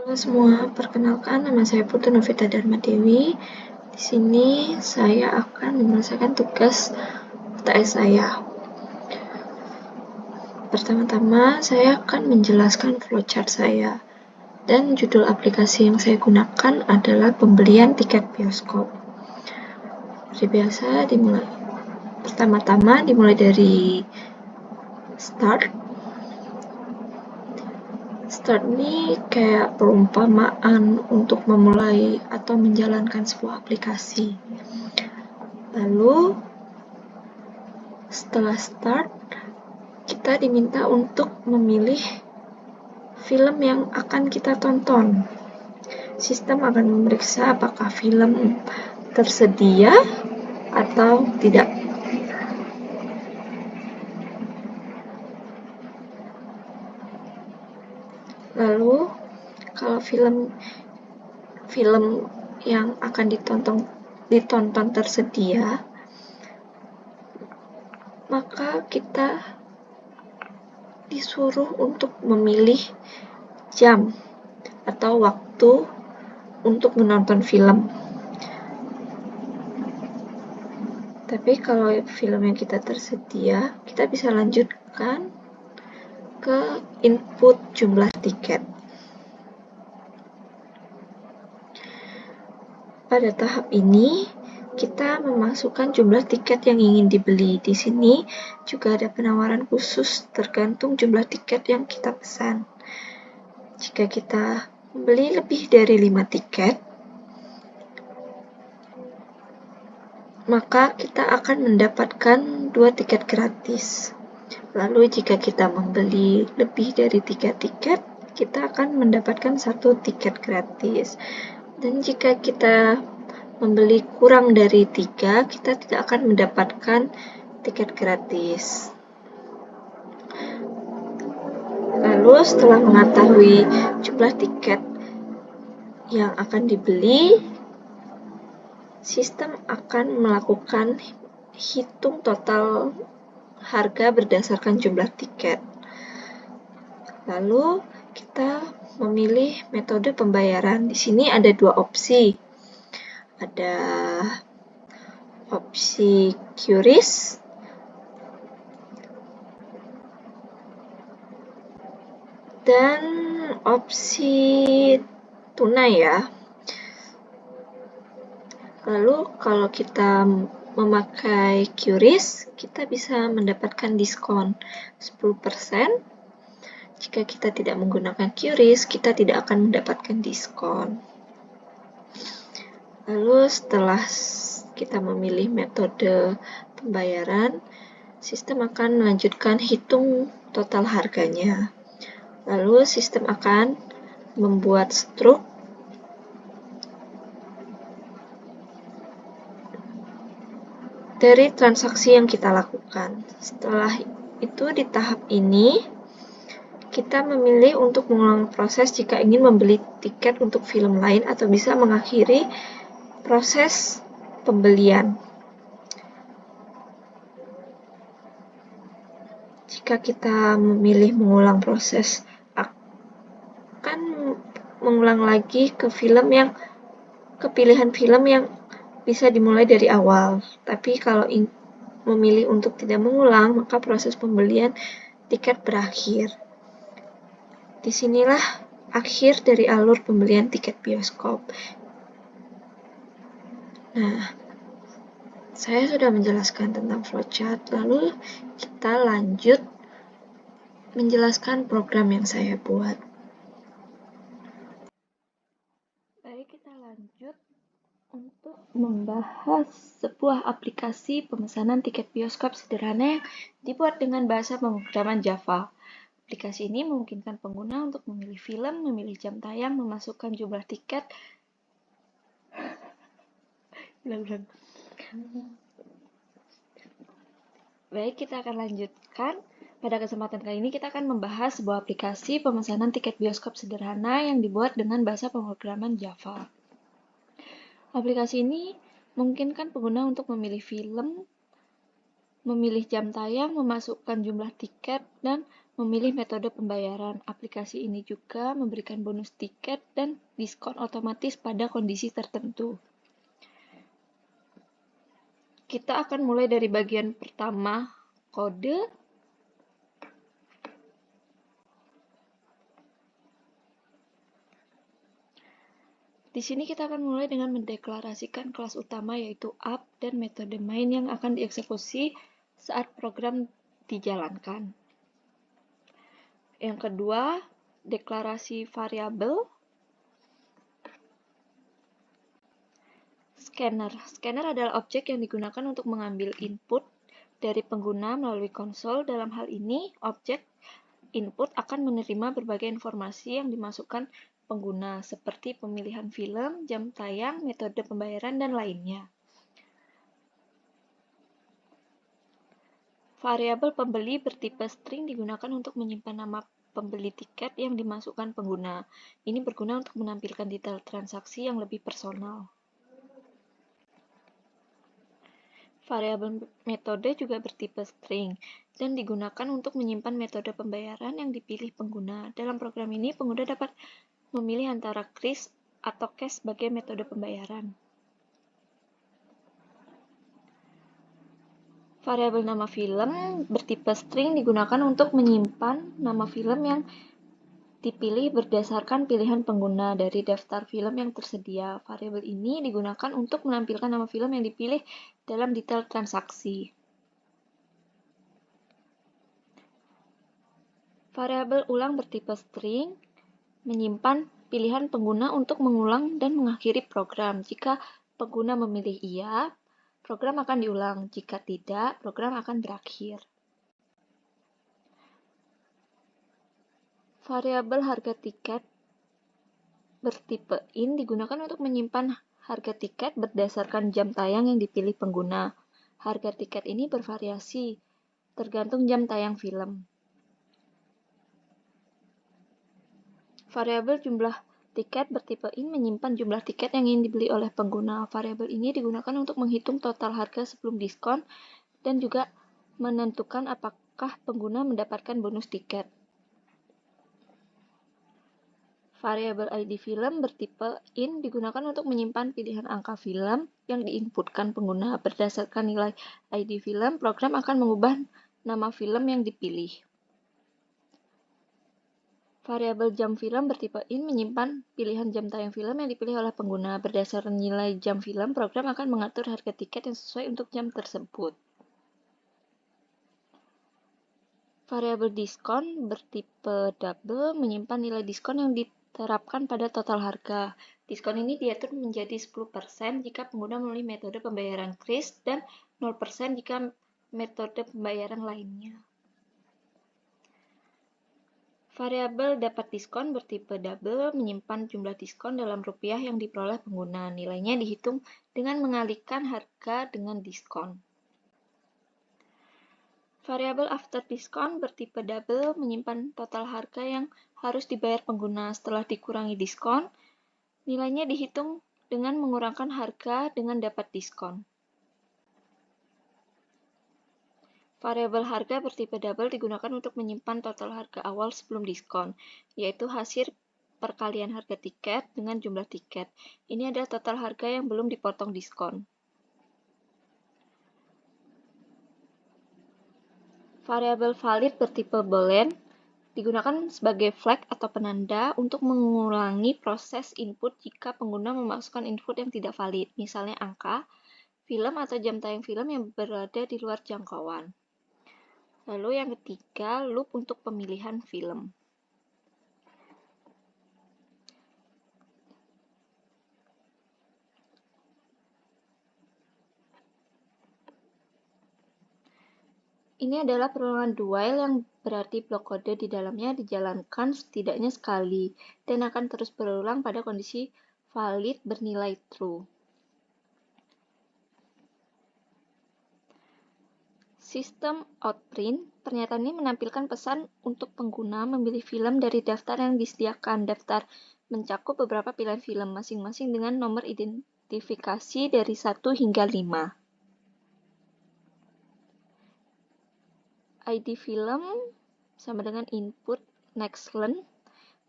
Halo semua, perkenalkan nama saya Putu Novita Dharma Dewi. Di sini saya akan menyelesaikan tugas UTS saya. Pertama-tama saya akan menjelaskan flowchart saya. Dan judul aplikasi yang saya gunakan adalah pembelian tiket bioskop. Seperti biasa, pertama-tama dimulai dari start. Start ini kayak perumpamaan untuk memulai atau menjalankan sebuah aplikasi. Lalu, setelah start, kita diminta untuk memilih film yang akan kita tonton. Sistem akan memeriksa apakah film tersedia atau tidak. Lalu, kalau film yang akan ditonton tersedia, maka kita disuruh untuk memilih jam atau waktu untuk menonton film. Tapi kalau film yang kita tersedia, kita bisa lanjutkan ke input jumlah tiket. Pada tahap ini, kita memasukkan jumlah tiket yang ingin dibeli. Di sini juga ada penawaran khusus tergantung jumlah tiket yang kita pesan. Jika kita membeli lebih dari 5 tiket, maka kita akan mendapatkan 2 tiket gratis. Lalu jika kita membeli lebih dari 3 tiket, kita akan mendapatkan 1 tiket gratis. Dan jika kita membeli kurang dari 3, kita tidak akan mendapatkan tiket gratis. Lalu setelah mengetahui jumlah tiket yang akan dibeli, sistem akan melakukan hitung total harga berdasarkan jumlah tiket. Lalu kita memilih metode pembayaran. Di sini ada 2 opsi. Ada opsi QRIS dan opsi tunai ya. Lalu kalau kita memakai QRIS, kita bisa mendapatkan diskon 10%. Jika kita tidak menggunakan QRIS, kita tidak akan mendapatkan diskon. Lalu setelah kita memilih metode pembayaran, sistem akan melanjutkan hitung total harganya. Lalu sistem akan membuat struk dari transaksi yang kita lakukan. Setelah itu di tahap ini, kita memilih untuk mengulang proses jika ingin membeli tiket untuk film lain atau bisa mengakhiri proses pembelian. Jika kita memilih mengulang proses, akan mengulang lagi ke pilihan film yang bisa dimulai dari awal. Tapi kalau memilih untuk tidak mengulang, maka proses pembelian tiket berakhir. Disinilah akhir dari alur pembelian tiket bioskop. Nah, saya sudah menjelaskan tentang flowchart, lalu kita lanjut menjelaskan program yang saya buat. Baik, kita lanjut untuk membahas sebuah aplikasi pemesanan tiket bioskop sederhana yang dibuat dengan bahasa pemrograman Java. Aplikasi ini memungkinkan pengguna untuk memilih film, memilih jam tayang, memasukkan jumlah tiket. Baik, kita akan lanjutkan. Pada kesempatan kali ini kita akan membahas sebuah aplikasi pemesanan tiket bioskop sederhana yang dibuat dengan bahasa pemrograman Java. Aplikasi ini memungkinkan pengguna untuk memilih film, memilih jam tayang, memasukkan jumlah tiket, dan memilih metode pembayaran. Aplikasi ini juga memberikan bonus tiket dan diskon otomatis pada kondisi tertentu. Kita akan mulai dari bagian pertama, kode. Di sini kita akan mulai dengan mendeklarasikan kelas utama yaitu app dan metode main yang akan dieksekusi saat program dijalankan. Yang kedua, deklarasi variabel. Scanner. Scanner adalah objek yang digunakan untuk mengambil input dari pengguna melalui konsol. Dalam hal ini, objek input akan menerima berbagai informasi yang dimasukkan pengguna, seperti pemilihan film, jam tayang, metode pembayaran, dan lainnya. Variabel pembeli bertipe string digunakan untuk menyimpan nama pembeli tiket yang dimasukkan pengguna. Ini berguna untuk menampilkan detail transaksi yang lebih personal. Variabel metode juga bertipe string dan digunakan untuk menyimpan metode pembayaran yang dipilih pengguna. Dalam program ini, pengguna dapat memilih antara kris atau cash sebagai metode pembayaran. Variabel nama film bertipe string digunakan untuk menyimpan nama film yang dipilih berdasarkan pilihan pengguna dari daftar film yang tersedia. Variabel ini digunakan untuk menampilkan nama film yang dipilih dalam detail transaksi. Variabel ulang bertipe string menyimpan pilihan pengguna untuk mengulang dan mengakhiri program. Jika pengguna memilih iya, program akan diulang. Jika tidak, program akan berakhir. Variabel harga tiket bertipe int digunakan untuk menyimpan harga tiket berdasarkan jam tayang yang dipilih pengguna. Harga tiket ini bervariasi, tergantung jam tayang film. Variabel jumlah tiket bertipe int menyimpan jumlah tiket yang ingin dibeli oleh pengguna. Variabel ini digunakan untuk menghitung total harga sebelum diskon dan juga menentukan apakah pengguna mendapatkan bonus tiket. Variabel ID film bertipe int digunakan untuk menyimpan pilihan angka film yang diinputkan pengguna. Berdasarkan nilai ID film, program akan mengubah nama film yang dipilih. Variabel jam film bertipe int menyimpan pilihan jam tayang film yang dipilih oleh pengguna. Berdasarkan nilai jam film, program akan mengatur harga tiket yang sesuai untuk jam tersebut. Variabel diskon bertipe double menyimpan nilai diskon yang diterapkan pada total harga. Diskon ini diatur menjadi 10% jika pengguna melalui metode pembayaran kris dan 0% jika metode pembayaran lainnya. Variabel dapat diskon bertipe double menyimpan jumlah diskon dalam rupiah yang diperoleh pengguna. Nilainya dihitung dengan mengalihkan harga dengan diskon. Variabel after diskon bertipe double menyimpan total harga yang harus dibayar pengguna setelah dikurangi diskon. Nilainya dihitung dengan mengurangkan harga dengan dapat diskon. Variabel harga bertipe double digunakan untuk menyimpan total harga awal sebelum diskon, yaitu hasil perkalian harga tiket dengan jumlah tiket. Ini adalah total harga yang belum dipotong diskon. Variabel valid bertipe boolean digunakan sebagai flag atau penanda untuk mengulangi proses input jika pengguna memasukkan input yang tidak valid, misalnya angka, film atau jam tayang film yang berada di luar jangkauan. Lalu yang ketiga, loop untuk pemilihan film. Ini adalah perulangan do while yang berarti blok kode di dalamnya dijalankan setidaknya sekali dan akan terus berulang pada kondisi valid bernilai true. Sistem outprint, pernyataan ini menampilkan pesan untuk pengguna memilih film dari daftar yang disediakan. Daftar mencakup beberapa pilihan film masing-masing dengan nomor identifikasi dari 1 hingga 5. ID film sama dengan input NextLearn.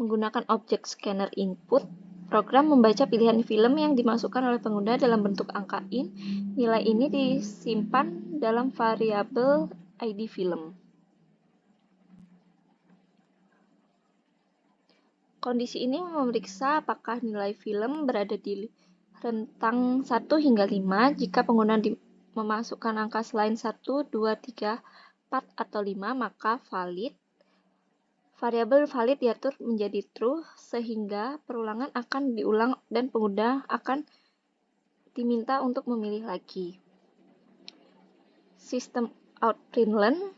Menggunakan objek scanner input, program membaca pilihan film yang dimasukkan oleh pengguna dalam bentuk angka int. Nilai ini disimpan dalam variabel ID film. Kondisi ini memeriksa apakah nilai film berada di rentang 1 hingga 5. Jika pengguna memasukkan angka selain 1, 2, 3, 4, atau 5, maka valid. Variabel valid diatur menjadi true, sehingga perulangan akan diulang dan pengguna akan diminta untuk memilih lagi. Sistem out_println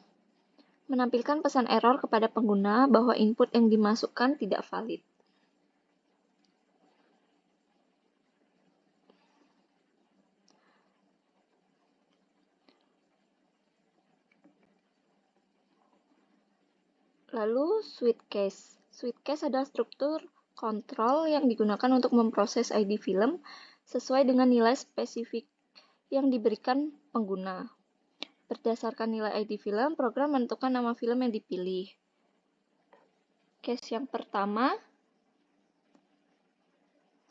menampilkan pesan error kepada pengguna bahwa input yang dimasukkan tidak valid. Lalu, switch case. Switch case adalah struktur kontrol yang digunakan untuk memproses ID film sesuai dengan nilai spesifik yang diberikan pengguna. Berdasarkan nilai ID film, program menentukan nama film yang dipilih. Case yang pertama,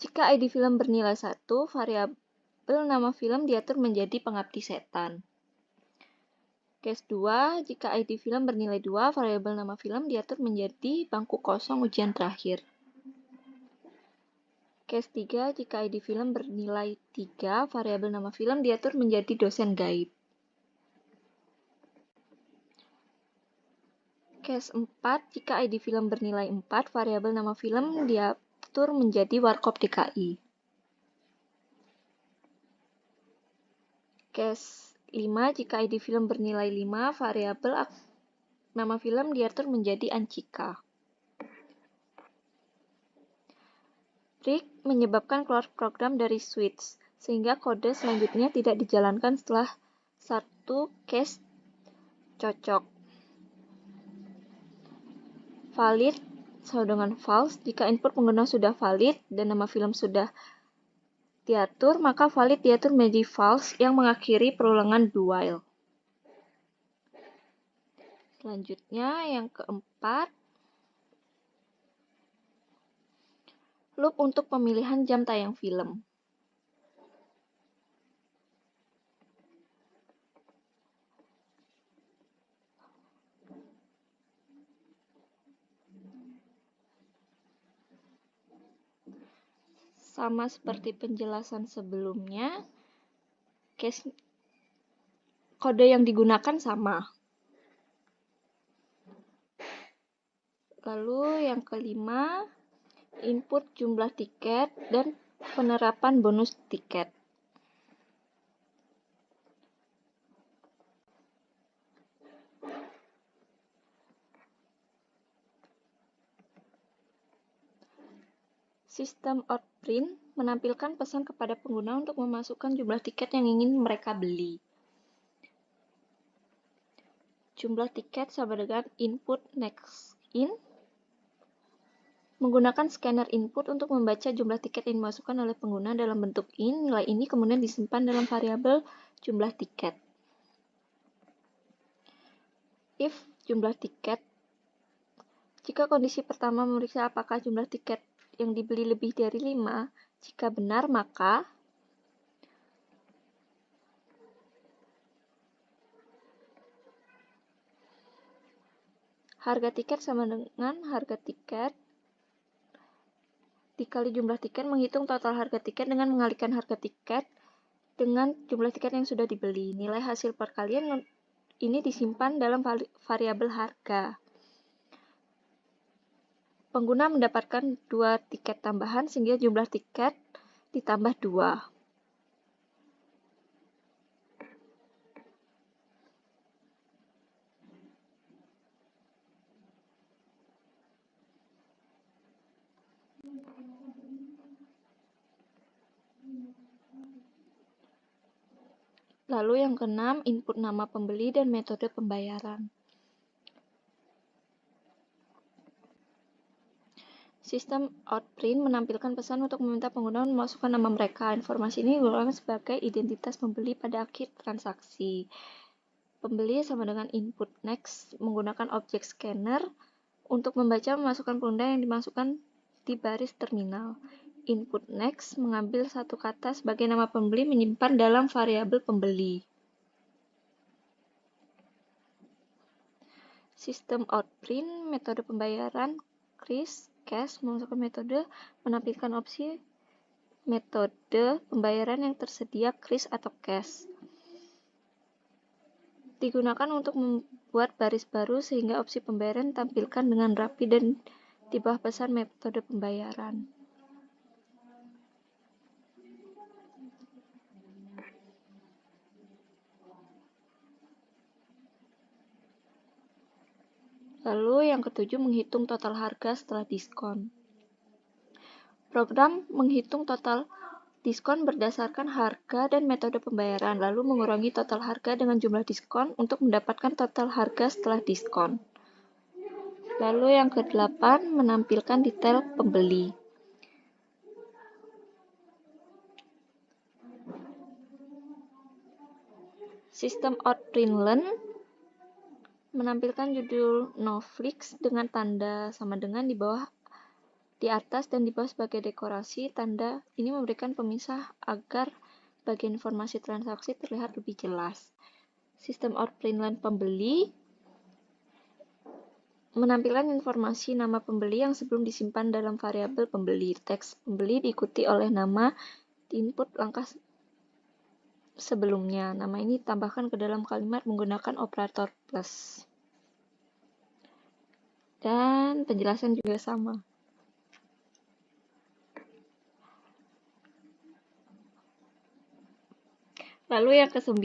jika ID film bernilai 1, variabel nama film diatur menjadi Pengabdi Setan. Case 2, jika ID film bernilai 2, variabel nama film diatur menjadi Bangku Kosong Ujian Terakhir. Case 3, jika ID film bernilai 3, variabel nama film diatur menjadi Dosen Gaib. Case 4, jika ID film bernilai 4, variabel nama film diatur menjadi Warkop DKI. Case 5, jika ID film bernilai 5, variabel nama film diatur menjadi Ancika. Break menyebabkan keluar program dari switch, sehingga kode selanjutnya tidak dijalankan setelah satu case cocok. Valid sama dengan false. Jika input pengguna sudah valid dan nama film sudah diatur, maka valid diatur menjadi false yang mengakhiri perulangan do while. Selanjutnya, yang keempat, loop untuk pemilihan jam tayang film. Sama seperti penjelasan sebelumnya, kode yang digunakan sama. Lalu yang kelima, input jumlah tiket dan penerapan bonus tiket. Sistem out_print menampilkan pesan kepada pengguna untuk memasukkan jumlah tiket yang ingin mereka beli. Jumlah tiket sama dengan input NextIn. Menggunakan scanner input untuk membaca jumlah tiket yang dimasukkan oleh pengguna dalam bentuk int, nilai ini kemudian disimpan dalam variabel jumlah tiket. If jumlah tiket, jika kondisi pertama memeriksa apakah jumlah tiket yang dibeli lebih dari 5, jika benar maka harga tiket sama dengan harga tiket dikali jumlah tiket, menghitung total harga tiket dengan mengalihkan harga tiket dengan jumlah tiket yang sudah dibeli. Nilai hasil perkalian ini disimpan dalam variabel harga. Pengguna mendapatkan 2 tiket tambahan sehingga jumlah tiket ditambah 2. Lalu yang keenam, input nama pembeli dan metode pembayaran. Sistem out_print menampilkan pesan untuk meminta pengguna memasukkan nama mereka. Informasi ini digunakan sebagai identitas pembeli pada akhir transaksi. Pembeli sama dengan input next menggunakan objek scanner untuk membaca memasukkan pengguna yang dimasukkan di baris terminal. Input next mengambil satu kata sebagai nama pembeli menyimpan dalam variabel pembeli. Sistem outprint, metode pembayaran, kris, cash, memasukkan metode, menampilkan opsi metode pembayaran yang tersedia kris atau cash. Digunakan untuk membuat baris baru sehingga opsi pembayaran ditampilkan dengan rapi dan di bawah pesan metode pembayaran. Lalu yang ketujuh, menghitung total harga setelah diskon. Program menghitung total diskon berdasarkan harga dan metode pembayaran, lalu mengurangi total harga dengan jumlah diskon untuk mendapatkan total harga setelah diskon. Lalu yang ke-8, menampilkan detail pembeli. Sistem outprint menampilkan judul Netflix dengan tanda sama dengan di atas dan di bawah sebagai dekorasi. Tanda ini memberikan pemisah agar bagian informasi transaksi terlihat lebih jelas. Sistem outprint pembeli menampilkan informasi nama pembeli yang sebelum disimpan dalam variabel pembeli. Teks pembeli diikuti oleh nama di input langkah sebelumnya. Nama ini ditambahkan ke dalam kalimat menggunakan operator plus. Dan penjelasan juga sama. Lalu yang ke-9,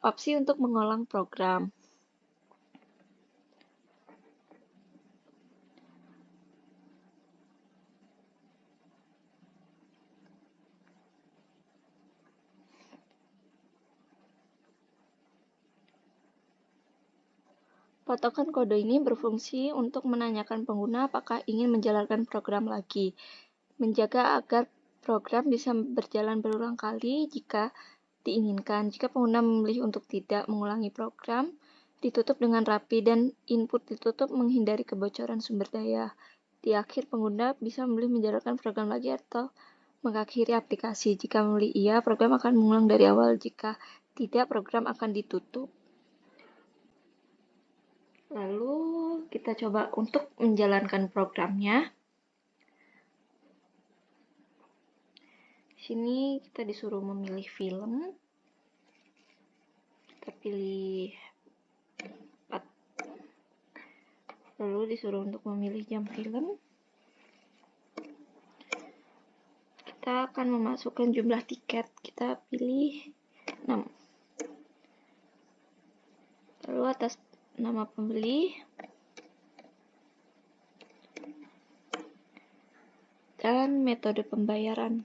opsi untuk mengulang program. Potongan kode ini berfungsi untuk menanyakan pengguna apakah ingin menjalankan program lagi, menjaga agar program bisa berjalan berulang kali jika diinginkan. Jika pengguna memilih untuk tidak mengulangi program, ditutup dengan rapi dan input ditutup menghindari kebocoran sumber daya. Di akhir, pengguna bisa memilih menjalankan program lagi atau mengakhiri aplikasi. Jika memilih iya, program akan mengulang dari awal. Jika tidak, program akan ditutup. Lalu kita coba untuk menjalankan programnya. Di sini kita disuruh memilih film. Kita pilih 4. Lalu disuruh untuk memilih jam film. Kita akan memasukkan jumlah tiket. Kita pilih 6. Lalu atas nama pembeli dan metode pembayaran.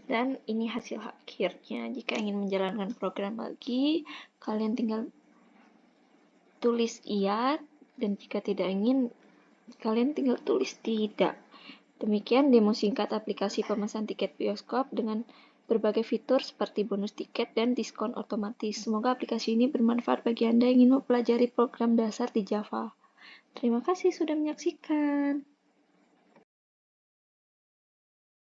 Dan ini hasil akhirnya. Jika ingin menjalankan program lagi, kalian tinggal tulis iya, dan jika tidak ingin, kalian tinggal tulis tidak. Demikian demo singkat aplikasi pemesan tiket bioskop dengan berbagai fitur seperti bonus tiket dan diskon otomatis. Semoga aplikasi ini bermanfaat bagi Anda yang ingin mempelajari program dasar di Java. Terima kasih sudah menyaksikan.